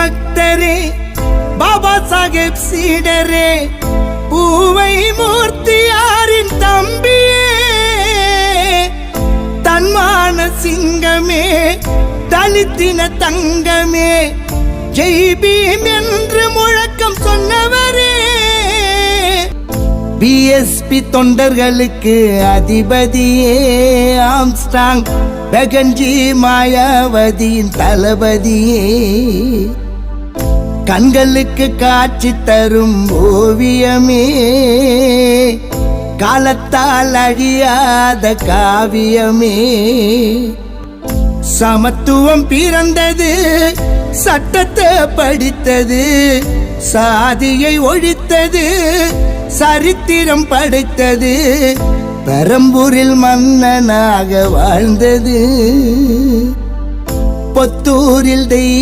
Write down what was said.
பக்தரே, பாபா சாஹேப் சீடரே, பூவை மூர்த்தியாரின் தம்பியே, தன்மான சிங்கமே, தலித்தின தங்கமே, ஜெய் பீம் என்று முழக்கம் சொன்னவரே, பிஎஸ்பி தொண்டர்களுக்கு அதிபதியே, ஆம்ஸ்டாங் பெகன்ஜி மாயாவதியின் தளபதியே, கண்களுக்கு காட்சி தரும் ஓவியமே, காலத்தால் அழியாத காவியமே, சமத்துவம் பிறந்தது, சட்டத்தை படித்தது, சாதியை ஒழித்தது, சரித்திரம் படைத்தது, பெரம்பூரில் மன்னனாக வாழ்ந்தது, பொத்தூரில் தெய்வ